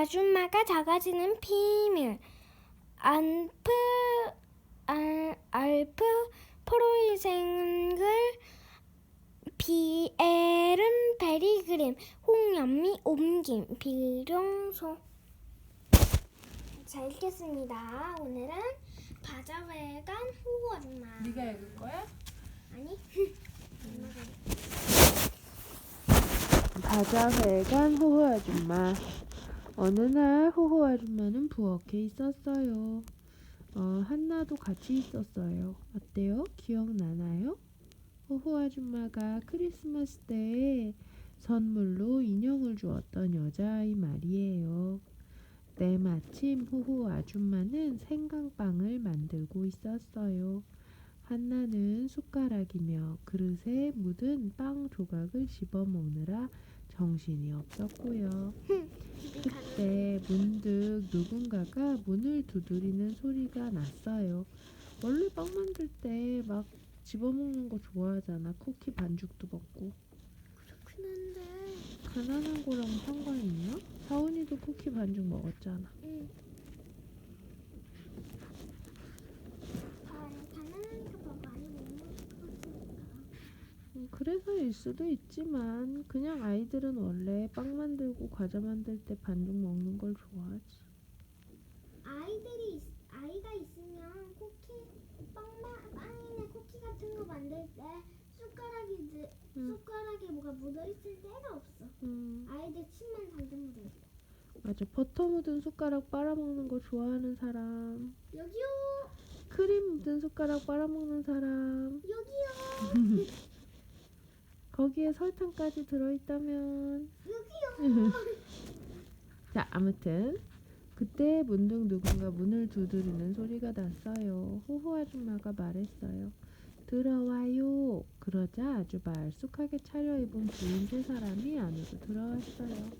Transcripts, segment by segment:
아줌마가 작아지는 비밀. 알프 프로이생글 비에른 베리그림 홍연미 옮김 비룡소. 자, 읽겠습니다. 오늘은 바자회관 호호 아줌마. 네가 읽을 거야? 아니? 엄마가 바자회관 호호 아줌마. 어느 날 호호 아줌마는 부엌에 있었어요. 한나도 같이 있었어요. 어때요? 기억나나요? 호호 아줌마가 크리스마스 때에 선물로 인형을 주었던 여자아이 말이에요. 때마침 호호 아줌마는 생강빵을 만들고 있었어요. 한나는 숟가락이며 그릇에 묻은 빵 조각을 씹어 먹느라 정신이 없었고요. 그때 문득 누군가가 문을 두드리는 소리가 났어요. 원래 빵 만들 때 막 집어먹는 거 좋아하잖아. 쿠키 반죽도 먹고. 그렇긴 한데. 가난한 거랑 상관이 있나? 사원이도 쿠키 반죽 먹었잖아. 응. 가난하니까 더 많이 못 먹었으니까. 그래서일 수도 있지만 그냥 아이들은 원래 빵 만들고 과자 만들 때 반죽 먹는 걸 좋아하지. 아이가 있으면 빵이나 쿠키 같은 거 만들 때 숟가락에 뭐가 묻어 있을 때가 없어. 아이들 침만 잔뜩 묻어 있어. 맞아. 버터 묻은 숟가락 빨아먹는 거 좋아하는 사람. 여기요. 크림 묻은 숟가락 빨아먹는 사람. 여기요. 거기에 설탕까지 들어있다면. 여기요. 자, 아무튼 그때 문득 누군가 문을 두드리는 소리가 났어요. 호호 아줌마가 말했어요. 들어와요. 그러자 아주 말쑥하게 차려입은 부인 세 사람이 안으로 들어왔어요.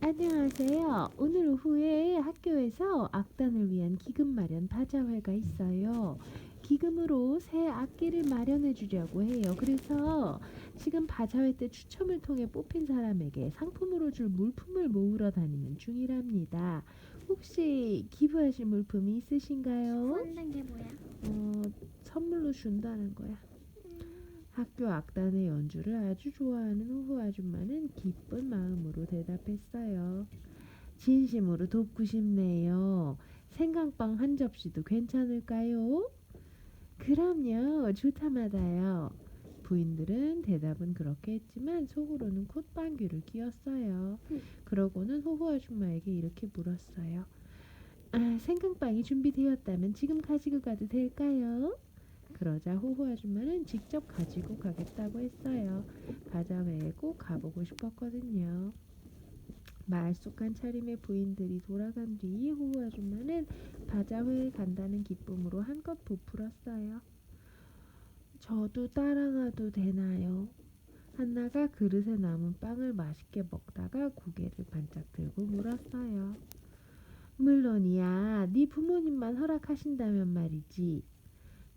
안녕하세요. 오늘 오후에 학교에서 악단을 위한 기금 마련 바자회가 있어요. 기금으로 새 악기를 마련해 주려고 해요. 그래서 지금 바자회 때 추첨을 통해 뽑힌 사람에게 상품으로 줄 물품을 모으러 다니는 중이랍니다. 혹시 기부하실 물품이 있으신가요? 구한다는 게 뭐야? 선물로 준다는 거야. 학교 악단의 연주를 아주 좋아하는 호호 아줌마는 기쁜 마음으로 대답했어요. 진심으로 돕고 싶네요. 생강빵 한 접시도 괜찮을까요? 그럼요. 좋다마다요. 부인들은 대답은 그렇게 했지만 속으로는 콧방귀를 뀌었어요. 그러고는 호호 아줌마에게 이렇게 물었어요. 생강빵이 준비되었다면 지금 가지고 가도 될까요? 그러자 호호 아줌마는 직접 가지고 가겠다고 했어요. 바자회에 꼭 가보고 싶었거든요. 말쑥한 차림의 부인들이 돌아간 뒤 호호 아줌마는 바자회에 간다는 기쁨으로 한껏 부풀었어요. 저도 따라가도 되나요? 한나가 그릇에 남은 빵을 맛있게 먹다가 고개를 반짝 들고 물었어요. 물론이야. 네 부모님만 허락하신다면 말이지.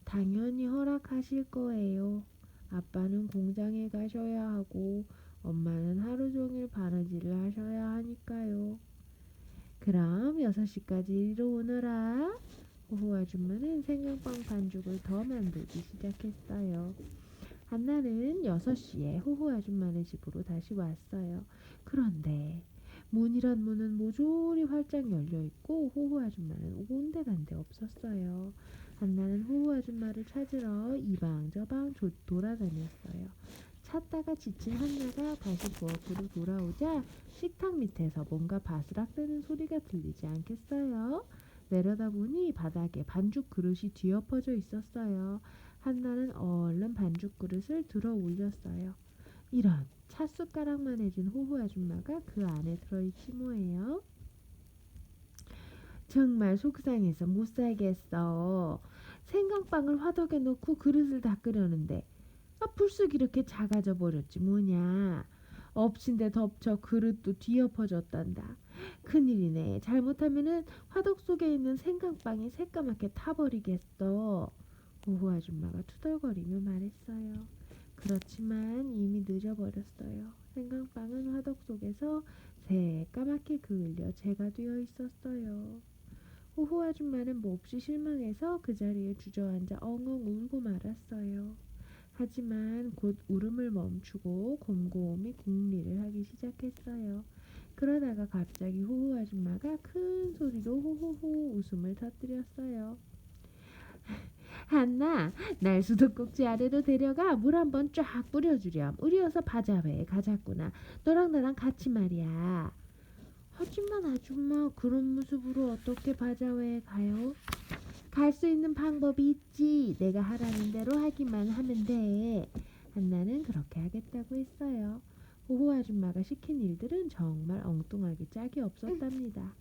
당연히 허락하실 거예요. 아빠는 공장에 가셔야 하고 엄마는 하루 종일 바느질을 하셔야 하니까요. 그럼 6시까지 이리로 오너라. 호호 아줌마는 생강빵 반죽을 더 만들기 시작했어요. 한나는 6시에 호호 아줌마네 집으로 다시 왔어요. 그런데 문이란 문은 모조리 활짝 열려있고 호호 아줌마는 온데간데 없었어요. 한나는 호호 아줌마를 찾으러 이방저방 돌아다녔어요. 찾다가 지친 한나가 다시 부엌으로 돌아오자 식탁 밑에서 뭔가 바스락대는 소리가 들리지 않겠어요? 내려다보니 바닥에 반죽 그릇이 뒤엎어져 있었어요. 한나는 얼른 반죽 그릇을 들어 올렸어요. 이런, 찻숟가락만 해준 호호 아줌마가 그 안에 들어있지 뭐예요. 정말 속상해서 못 살겠어. 생강빵을 화덕에 넣고 그릇을 닦으려는데 불쑥 이렇게 작아져 버렸지 뭐냐. 엎친 데 덮쳐 그릇도 뒤엎어졌단다. 큰일이네. 잘못하면은 화덕 속에 있는 생강빵이 새까맣게 타버리겠어. 호호 아줌마가 투덜거리며 말했어요. 그렇지만 이미 늦어버렸어요. 생강빵은 화덕 속에서 새까맣게 그을려 재가 되어 있었어요. 호호 아줌마는 몹시 실망해서 그 자리에 주저앉아 엉엉 울고 말았어요. 하지만 곧 울음을 멈추고 곰곰이 궁리를 하기 시작했어요. 그러다가 갑자기 호호 아줌마가 큰 소리로 호호호 웃음을 터뜨렸어요. 한나, 날 수도꼭지 아래로 데려가 물 한번 쫙 뿌려주렴. 우리 어서 바자회에 가자꾸나. 너랑 나랑 같이 말이야. 하지만 아줌마, 그런 모습으로 어떻게 바자회에 가요? 갈 수 있는 방법이 있지. 내가 하라는 대로 하기만 하면 돼. 한나는 그렇게 하겠다고 했어요. 호호 아줌마가 시킨 일들은 정말 엉뚱하게 짝이 없었답니다.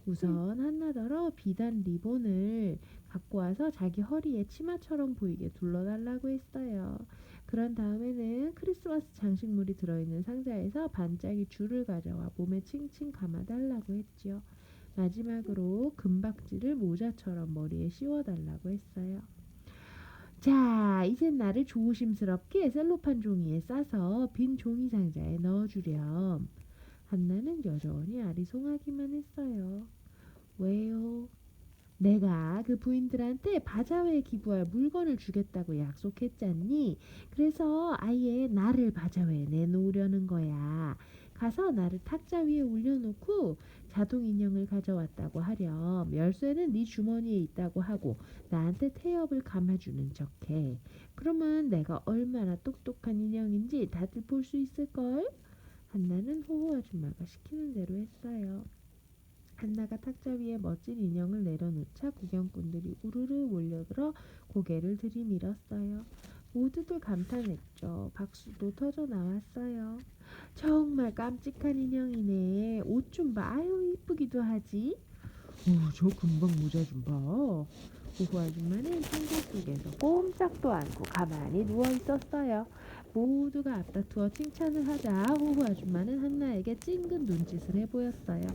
우선 한나더러 비단 리본을 갖고 와서 자기 허리에 치마처럼 보이게 둘러달라고 했어요. 그런 다음에는 크리스마스 장식물이 들어있는 상자에서 반짝이 줄을 가져와 몸에 칭칭 감아달라고 했지요. 마지막으로 금박지를 모자처럼 머리에 씌워달라고 했어요. 자, 이젠 나를 조심스럽게 셀로판 종이에 싸서 빈 종이 상자에 넣어주렴. 한나는 여전히 아리송하기만 했어요. 왜요? 내가 그 부인들한테 바자회에 기부할 물건을 주겠다고 약속했잖니. 그래서 아예 나를 바자회에 내놓으려는 거야. 가서 나를 탁자 위에 올려놓고 자동 인형을 가져왔다고 하렴. 열쇠는 네 주머니에 있다고 하고 나한테 태엽을 감아주는 척해. 그러면 내가 얼마나 똑똑한 인형인지 다들 볼 수 있을걸? 한나는 호호 아줌마가 시키는 대로 했어요. 한나가 탁자 위에 멋진 인형을 내려놓자 구경꾼들이 우르르 몰려들어 고개를 들이밀었어요. 모두들 감탄했죠. 박수도 터져 나왔어요. 정말 깜찍한 인형이네. 옷 좀 봐. 아유 이쁘기도 하지. 저 금방 모자 좀 봐. 호호 아줌마는 창고 속에서 꼼짝도 않고 가만히 누워 있었어요. 모두가 앞다투어 칭찬을 하자 호호 아줌마는 한나에게 찡긋 눈짓을 해보였어요.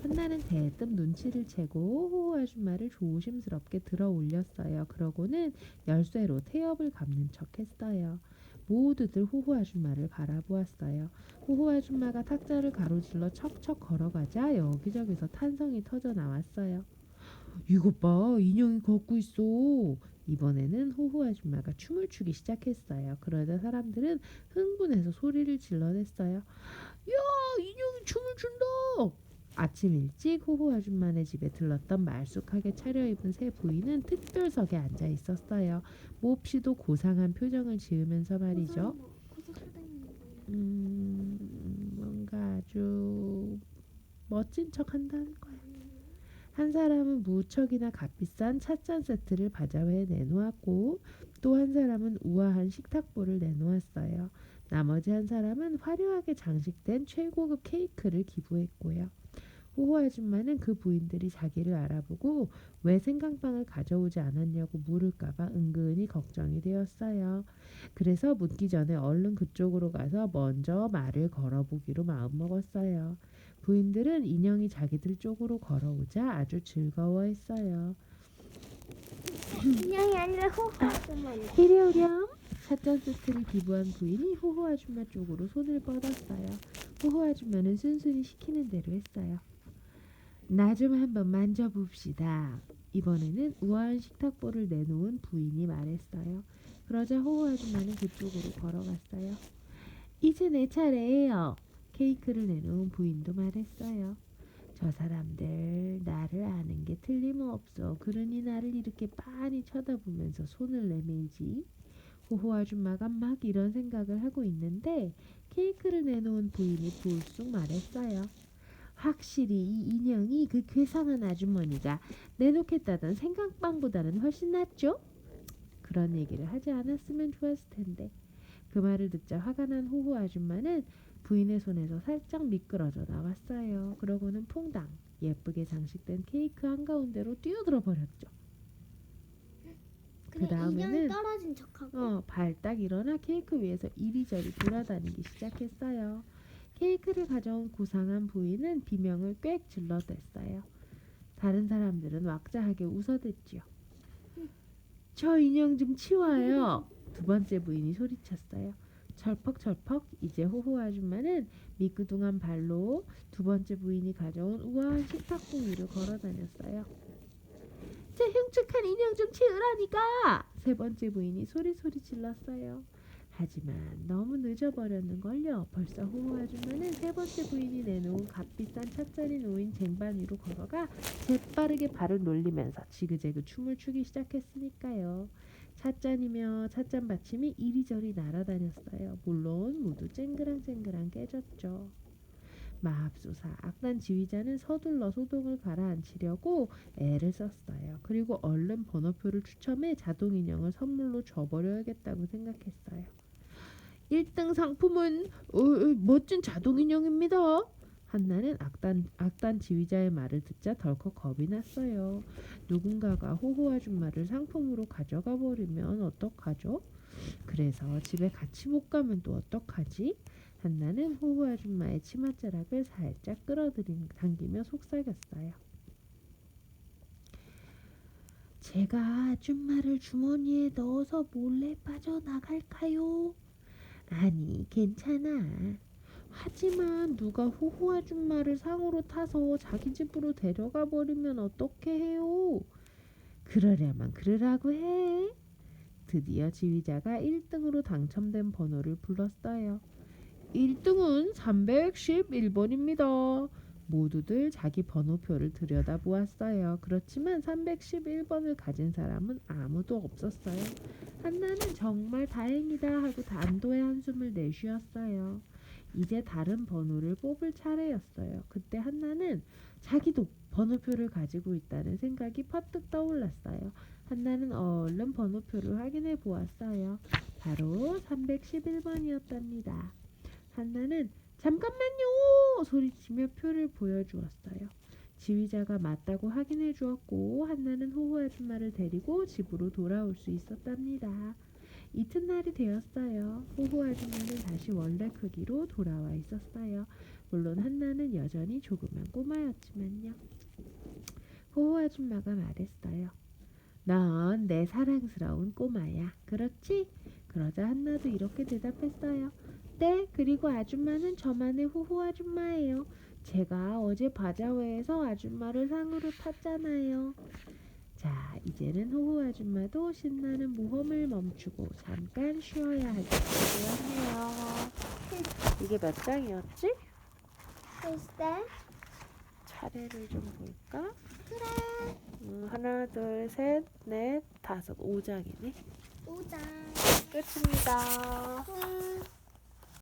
한나는 대뜸 눈치를 채고 호호 아줌마를 조심스럽게 들어 올렸어요. 그러고는 열쇠로 태엽을 감는 척했어요. 모두들 호호 아줌마를 바라보았어요. 호호 아줌마가 탁자를 가로질러 척척 걸어가자 여기저기서 탄성이 터져 나왔어요. 이것 봐, 인형이 걷고 있어. 이번에는 호호 아줌마가 춤을 추기 시작했어요. 그러자 사람들은 흥분해서 소리를 질러댔어요. 야, 인형이 춤을 춘다. 아침 일찍 호호 아줌마네 집에 들렀던 말쑥하게 차려입은 세 부인은 특별석에 앉아 있었어요. 몹시도 고상한 표정을 지으면서 말이죠. 뭔가 아주 멋진 척 한다는 거야. 한 사람은 무척이나 값비싼 찻잔 세트를 바자회에 내놓았고 또 한 사람은 우아한 식탁보를 내놓았어요. 나머지 한 사람은 화려하게 장식된 최고급 케이크를 기부했고요. 호호 아줌마는 그 부인들이 자기를 알아보고 왜 생강빵을 가져오지 않았냐고 물을까봐 은근히 걱정이 되었어요. 그래서 묻기 전에 얼른 그쪽으로 가서 먼저 말을 걸어보기로 마음먹었어요. 부인들은 인형이 자기들 쪽으로 걸어오자 아주 즐거워했어요. 인형이 아니라 호호 아줌마니. 이리 오렴. 찻잔 세트를 기부한 부인이 호호 아줌마 쪽으로 손을 뻗었어요. 호호 아줌마는 순순히 시키는 대로 했어요. 나 좀 한번 만져봅시다. 이번에는 우아한 식탁보를 내놓은 부인이 말했어요. 그러자 호호 아줌마는 그쪽으로 걸어갔어요. 이제 내 차례예요. 케이크를 내놓은 부인도 말했어요. 저 사람들 나를 아는 게 틀림없어. 그러니 나를 이렇게 빤히 쳐다보면서 손을 내밀지. 호호 아줌마가 막 이런 생각을 하고 있는데 케이크를 내놓은 부인이 불쑥 말했어요. 확실히 이 인형이 그 괴상한 아주머니가 내놓겠다던 생강빵보다는 훨씬 낫죠? 그런 얘기를 하지 않았으면 좋았을 텐데. 그 말을 듣자 화가 난 호호 아줌마는 부인의 손에서 살짝 미끄러져 나왔어요. 그러고는 퐁당 예쁘게 장식된 케이크 한가운데로 뛰어들어 버렸죠. 그 다음에는 인형이 떨어진 척하고. 발딱 일어나 케이크 위에서 이리저리 돌아다니기 시작했어요. 케이크를 가져온 고상한 부인은 비명을 꽥 질러댔어요. 다른 사람들은 왁자하게 웃어댔지요. 저 인형 좀 치워요. 두 번째 부인이 소리쳤어요. 철퍽철퍽 이제 호호 아줌마는 미끄둥한 발로 두 번째 부인이 가져온 우아한 식탁공 위를 걸어 다녔어요. 제 흉측한 인형 좀 치우라니까! 세 번째 부인이 소리소리 질렀어요. 하지만 너무 늦어버렸는걸요. 벌써 호호 아줌마는 세 번째 부인이 내놓은 값비싼 찻잔이 놓인 쟁반 위로 걸어가 재빠르게 발을 놀리면서 지그재그 춤을 추기 시작했으니까요. 찻잔이며 찻잔 받침이 이리저리 날아다녔어요. 물론 모두 쨍그랑쨍그랑 깨졌죠. 마합소사 악단 지휘자는 서둘러 소동을 가라앉히려고 애를 썼어요. 그리고 얼른 번호표를 추첨해 자동인형을 선물로 줘버려야겠다고 생각했어요. 1등 상품은 멋진 자동인형입니다. 한나는 악단 지휘자의 말을 듣자 덜컥 겁이 났어요. 누군가가 호호 아줌마를 상품으로 가져가 버리면 어떡하죠? 그래서 집에 같이 못 가면 또 어떡하지? 한나는 호호 아줌마의 치맛자락을 살짝 끌어당기며 속삭였어요. 제가 아줌마를 주머니에 넣어서 몰래 빠져나갈까요? 아니, 괜찮아. 하지만 누가 호호 아줌마를 상으로 타서 자기 집으로 데려가 버리면 어떻게 해요? 그러려면 그러라고 해. 드디어 지휘자가 1등으로 당첨된 번호를 불렀어요. 1등은 311번입니다. 모두들 자기 번호표를 들여다보았어요. 그렇지만 311번을 가진 사람은 아무도 없었어요. 한나는 정말 다행이다 하고 안도의 한숨을 내쉬었어요. 이제 다른 번호를 뽑을 차례였어요. 그때 한나는 자기도 번호표를 가지고 있다는 생각이 퍼뜩 떠올랐어요. 한나는 얼른 번호표를 확인해 보았어요. 바로 311번이었답니다. 한나는 잠깐만요! 소리치며 표를 보여주었어요. 지휘자가 맞다고 확인해 주었고 한나는 호호 아줌마를 데리고 집으로 돌아올 수 있었답니다. 이튿날이 되었어요. 호호 아줌마는 다시 원래 크기로 돌아와 있었어요. 물론 한나는 여전히 조그만 꼬마였지만요. 호호 아줌마가 말했어요. 넌 내 사랑스러운 꼬마야. 그렇지? 그러자 한나도 이렇게 대답했어요. 네, 그리고 아줌마는 저만의 호호 아줌마예요. 제가 어제 바자회에서 아줌마를 상으로 탔잖아요. 자, 이제는 호호 아줌마도 신나는 모험을 멈추고 잠깐 쉬어야 하겠다고 하네요. 이게 몇 장이었지? 글쎄. 차례를 좀 볼까? 그래. 하나, 둘, 셋, 넷, 다섯, 5장이네. 5장. 끝입니다. 끝.